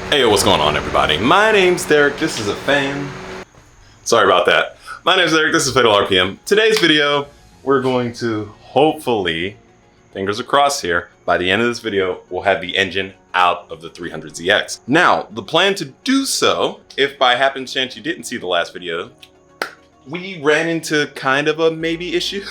Hey, what's going on, everybody? My name's Derek. This is a fan. Sorry about that. My name's Derek. This is Fatal RPM. Today's video, we're going to hopefully, fingers crossed here, by the end of this video, we'll have the engine out of the 300zx. Now, the plan to do so, if by happenstance you didn't see the last video, we ran into kind of a maybe issue.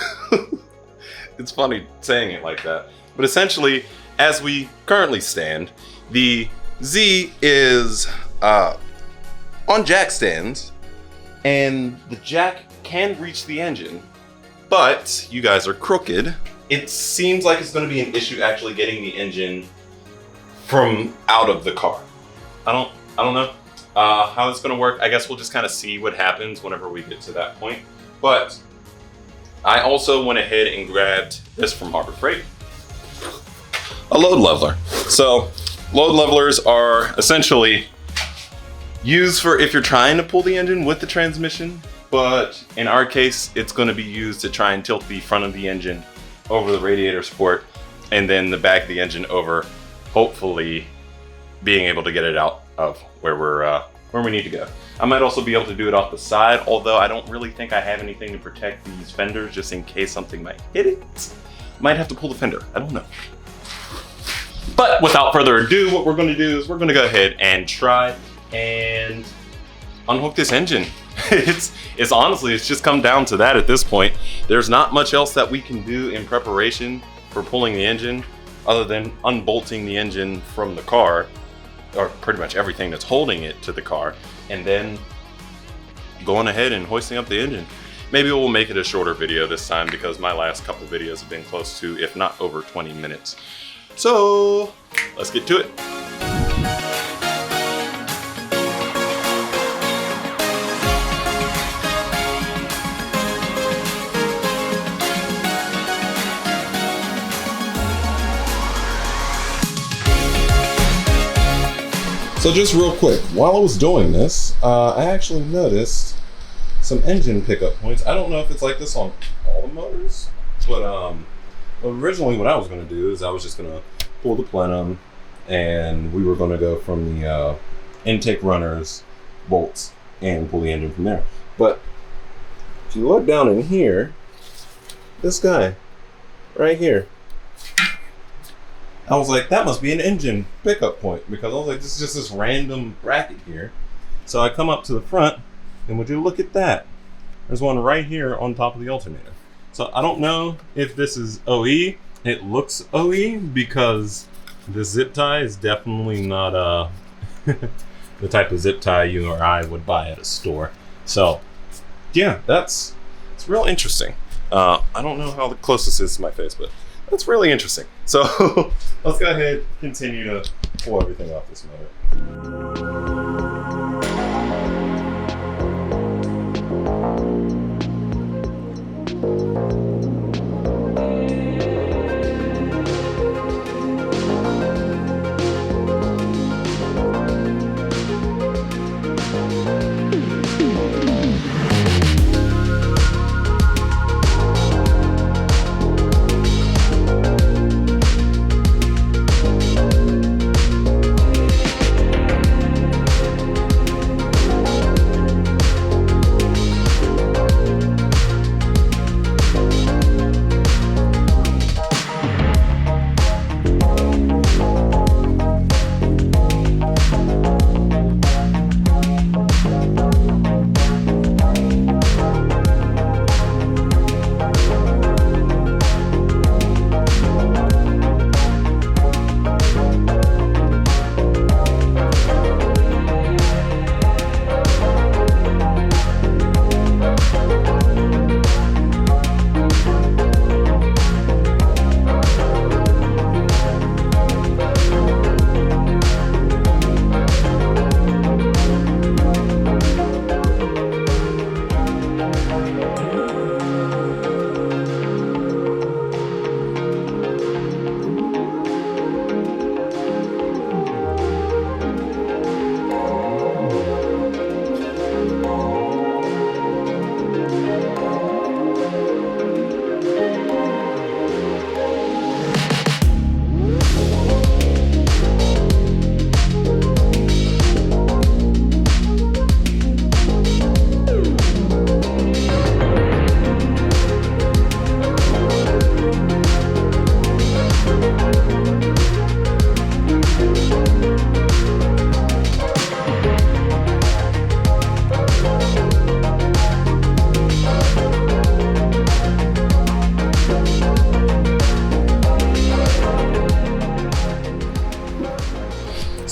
It's funny saying it like that. But essentially, as we currently stand, the Z is on jack stands, and the jack can reach the engine, but you guys are crooked. It seems like it's going to be an issue actually getting the engine from out of the car. I don't know how it's going to work. I guess we'll just kind of see what happens whenever we get to that point. But I also went ahead and grabbed this from Harbor Freight, a load leveler. So load levelers are essentially used for if you're trying to pull the engine with the transmission, but in our case, it's going to be used to try and tilt the front of the engine over the radiator support and then the back of the engine over, hopefully being able to get it out of where we need to go. I might also be able to do it off the side, although I don't really think I have anything to protect these fenders just in case something might hit it. Might have to pull the fender, I don't know. But without further ado, what we're going to do is we're going to go ahead and try and unhook this engine. It's honestly, it's just come down to that at this point. There's not much else that we can do in preparation for pulling the engine other than unbolting the engine from the car, or pretty much everything that's holding it to the car, and then going ahead and hoisting up the engine. Maybe we'll make it a shorter video this time because my last couple videos have been close to, if not over 20 minutes. So let's get to it. So just real quick, while I was doing this, I actually noticed some engine pickup points. I don't know if it's like this on all the motors, but originally what I was going to do is I was just going to pull the plenum and we were going to go from the intake runners bolts and pull the engine from there. But if you look down in here, this guy right here, I was like, that must be an engine pickup point, because I was like, this is just this random bracket here. So I come up to the front, and would you look at that? There's one right here on top of the alternator. So I don't know if this is OE. It looks OE because this zip tie is definitely not the type of zip tie you or I would buy at a store. So yeah, it's real interesting. I don't know how close this is to my face, but that's really interesting. So let's go ahead and continue to pull everything off this motor.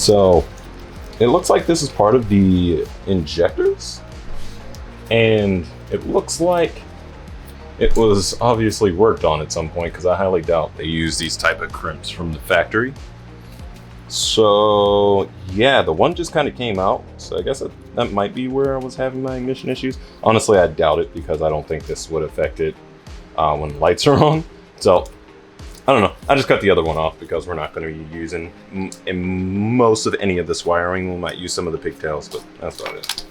So it looks like this is part of the injectors, and it looks like it was obviously worked on at some point, because I highly doubt they use these type of crimps from the factory. So yeah, the one just kind of came out, so I guess that might be where I was having my ignition issues. Honestly, I doubt it, because I don't think this would affect it when the lights are on. So I don't know, I just cut the other one off because we're not going to be using in most of any of this wiring. We might use some of the pigtails, but that's about it.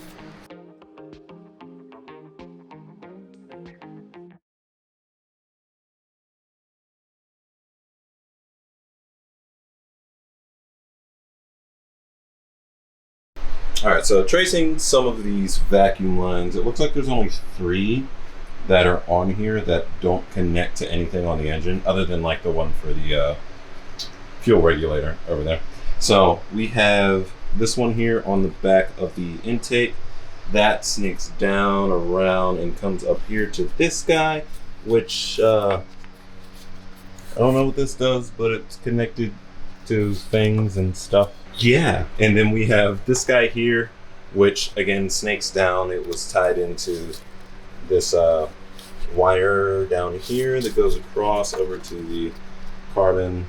All right, so tracing some of these vacuum lines, it looks like there's only 3 that are on here that don't connect to anything on the engine, other than like the one for the fuel regulator over there. So we have this one here on the back of the intake that snakes down around and comes up here to this guy, which I don't know what this does, but it's connected to things and stuff. Yeah, and then we have this guy here, which again snakes down. It was tied into this wire down here that goes across over to the carbon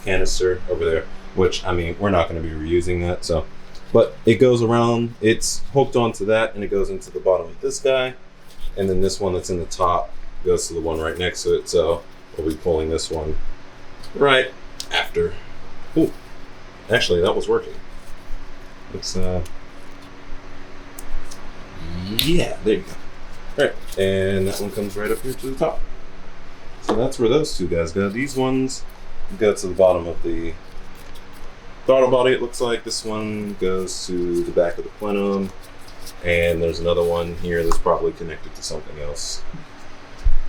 canister over there, which, I mean, we're not going to be reusing that, so, but it goes around, it's hooked onto that, and it goes into the bottom of this guy, and then this one that's in the top goes to the one right next to it, so we'll be pulling this one right after. Ooh, actually, that was working. It's yeah, there you go. All right, and that one comes right up here to the top. So that's where those 2 guys go. These ones go to the bottom of the throttle body, it looks like. This one goes to the back of the plenum, and there's another one here that's probably connected to something else.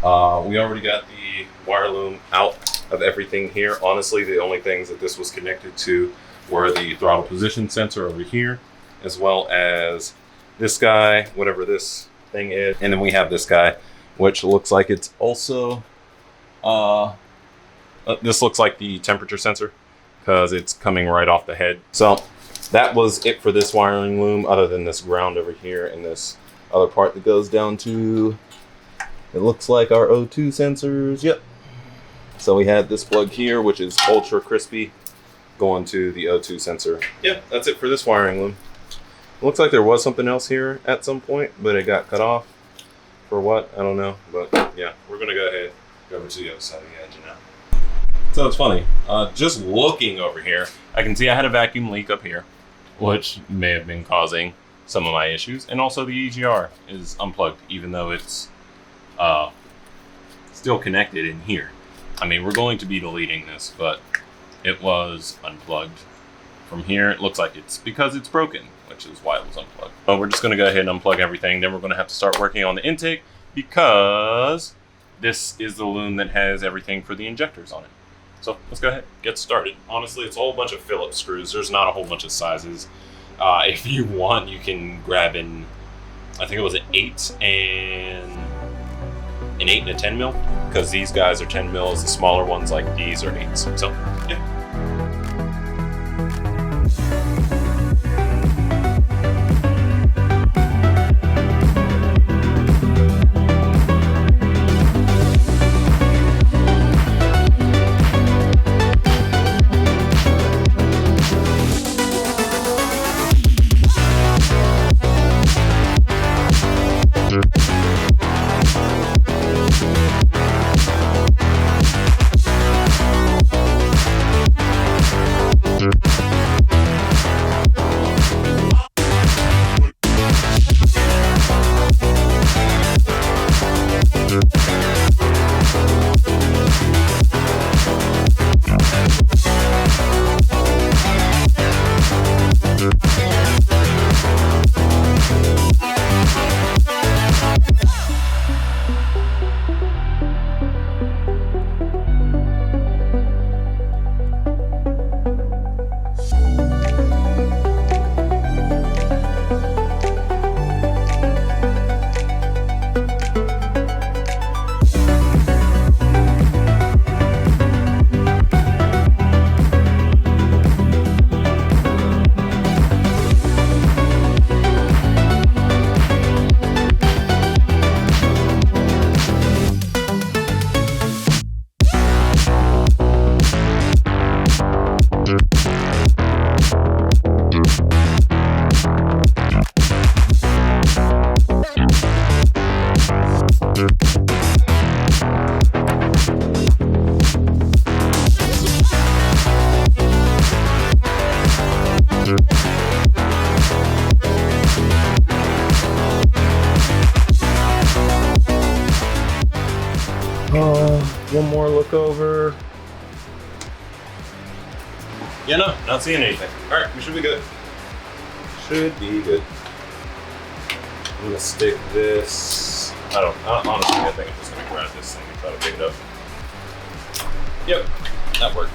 We already got the wire loom out of everything here. Honestly, the only things that this was connected to were the throttle position sensor over here, as well as this guy, whatever this thing is, and then we have this guy, which looks like it's also this looks like the temperature sensor, because it's coming right off the head. So that was it for this wiring loom, other than this ground over here and this other part that goes down to, it looks like our O2 sensors. Yep. So we had this plug here, which is ultra crispy, going to the O2 sensor. Yep, that's it for this wiring loom. It looks like there was something else here at some point, but it got cut off. For what? I don't know. But yeah, we're going to go ahead and go over to the other side of the engine now. So it's funny. Just looking over here, I can see I had a vacuum leak up here, which may have been causing some of my issues. And also the EGR is unplugged, even though it's still connected in here. I mean, we're going to be deleting this, but it was unplugged. From here, it looks like it's because it's broken, which is why it was unplugged. But we're just going to go ahead and unplug everything. Then we're going to have to start working on the intake, because this is the loom that has everything for the injectors on it. So let's go ahead, get started. Honestly, it's a whole bunch of Phillips screws. There's not a whole bunch of sizes. If you want, you can grab in, I think it was an 8 and a 10 mil, because these guys are 10 mils. The smaller ones like these are 8s. So yeah. One more look over. Yeah, no, not seeing anything. All right, we should be good. Should be good. I'm gonna stick this. Honestly, I think I'm just gonna grab this thing and try to pick it up. Yep, that worked.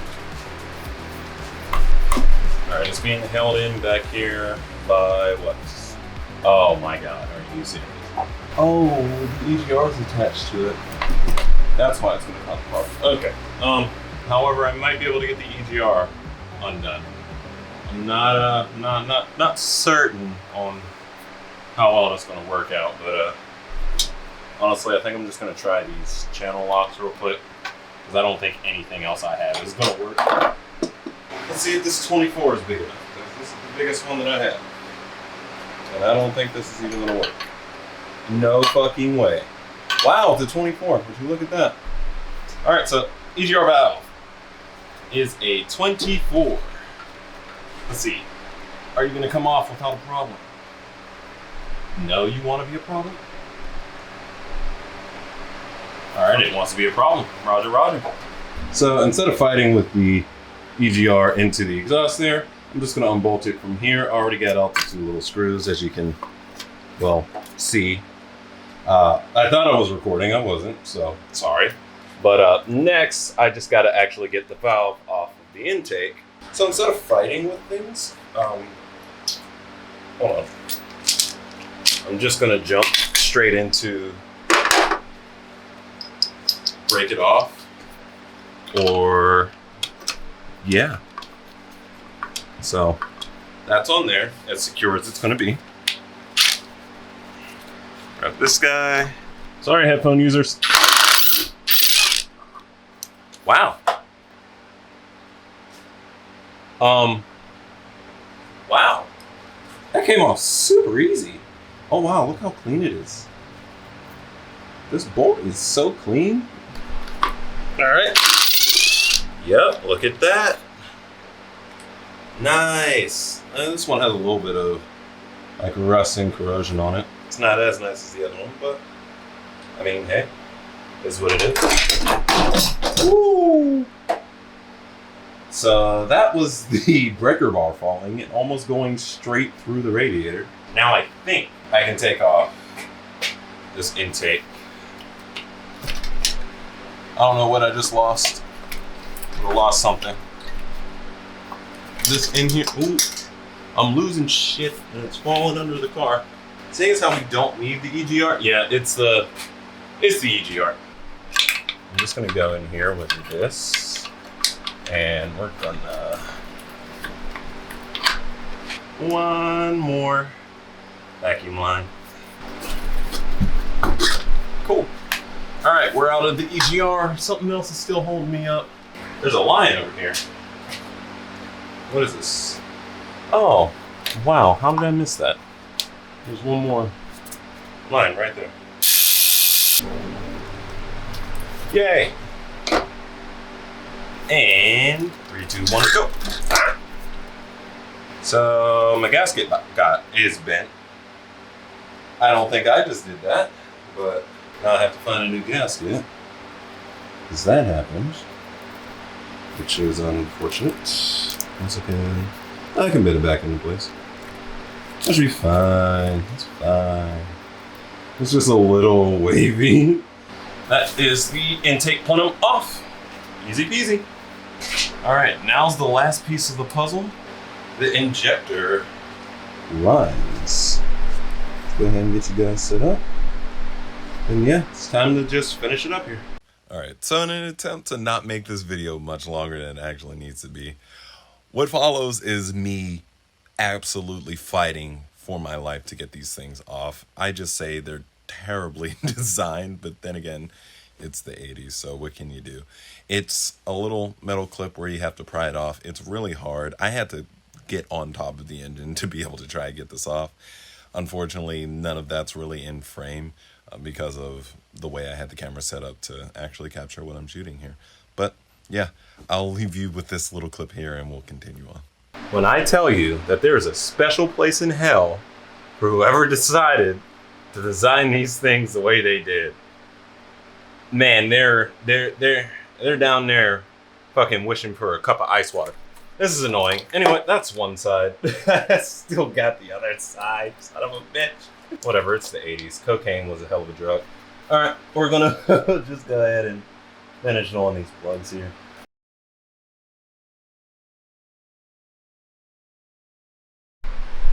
All right, it's being held in back here by what? Oh my God, are you serious? Oh, the EGR is attached to it. That's why it's going to cause a problem. Okay. However, I might be able to get the EGR undone. I'm not certain on how well that's going to work out, but honestly, I think I'm just going to try these channel locks real quick because I don't think anything else I have is going to work. Let's see if this 24 is big enough. This is the biggest one that I have, and I don't think this is even going to work. No fucking way. Wow, it's a 24. Would you look at that? All right, so EGR valve is a 24. Let's see. Are you going to come off without a problem? No, you want to be a problem? All right, it wants to be a problem. Roger, roger. So instead of fighting with the EGR into the exhaust there, I'm just going to unbolt it from here. I already got out the two little screws, as you can, well, see. I thought I was recording, I wasn't, so sorry. But next, I just got to actually get the valve off of the intake. So instead of fighting with things, hold on. I'm just going to jump straight into break it off, or yeah. So that's on there, as secure as it's going to be. Grab this guy. Sorry, headphone users. Wow. Wow. That came off super easy. Oh wow, look how clean it is. This bolt is so clean. All right. Yep, look at that. Nice. This one has a little bit of like rust and corrosion on it. It's not as nice as the other one, but I mean, hey, is what it is. Woo! So that was the breaker bar falling and almost going straight through the radiator. Now I think I can take off this intake. I don't know what I just lost. I lost something. This in here, ooh, I'm losing shit and it's falling under the car. Seeing as how we don't need the EGR, yeah, it's the EGR. I'm just gonna go in here with this, and we're gonna one more vacuum line. Cool. All right, we're out of the EGR. Something else is still holding me up. There's a line over here. What is this? Oh, wow, how did I miss that? There's one more line right there. Yay! And 3, 2, 1, go! So my gasket is bent. I don't think I just did that, but now I have to find a new gasket. Because that happened, which is unfortunate. Once I can bend it back into place. That should be fine. It's fine. It's just a little wavy. That is the intake plenum off. Easy peasy. All right, now's the last piece of the puzzle. The injector lines. Let's go ahead and get you guys set up. And yeah, it's time to just finish it up here. All right, so in an attempt to not make this video much longer than it actually needs to be, what follows is me absolutely fighting for my life to get these things off. I just say they're terribly designed, but then again, it's the 80s, so what can you do? It's a little metal clip where you have to pry it off. It's really hard. I had to get on top of the engine to be able to try and get this off. Unfortunately, none of that's really in frame because of the way I had the camera set up to actually capture what I'm shooting here. But yeah, I'll leave you with this little clip here and we'll continue on. When I tell you that there is a special place in hell for whoever decided to design these things the way they did, man, they're down there fucking wishing for a cup of ice water. This is annoying. Anyway, that's one side. I still got the other side, son of a bitch. Whatever, it's the 80s. Cocaine was a hell of a drug. All right, we're gonna just go ahead and finish on these plugs here.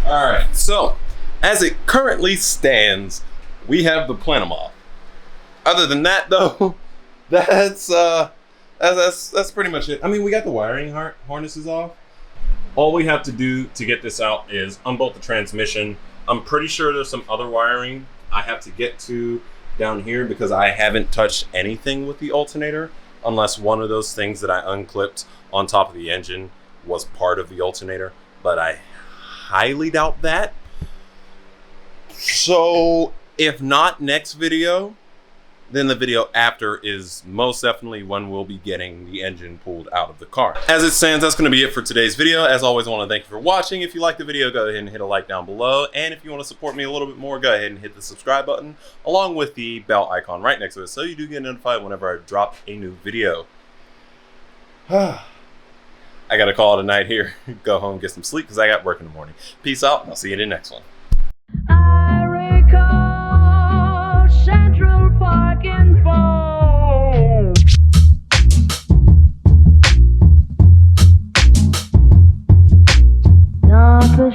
All right, so as it currently stands, we have the plenum off. Other than that, though, that's pretty much it. I mean, we got the wiring harnesses off. All we have to do to get this out is unbolt the transmission. I'm pretty sure there's some other wiring I have to get to down here because I haven't touched anything with the alternator unless one of those things that I unclipped on top of the engine was part of the alternator, but I highly doubt that. So if not next video, then the video after is most definitely when we'll be getting the engine pulled out of the car. As it stands, that's going to be it for today's video. As always, I want to thank you for watching. If you like the video, go ahead and hit a like down below. And if you want to support me a little bit more, go ahead and hit the subscribe button along with the bell icon right next to it so you do get notified whenever I drop a new video. I got to call it a night here. Go home, get some sleep because I got work in the morning. Peace out, and I'll see you in the next one. I recall Central Park and phone. Not the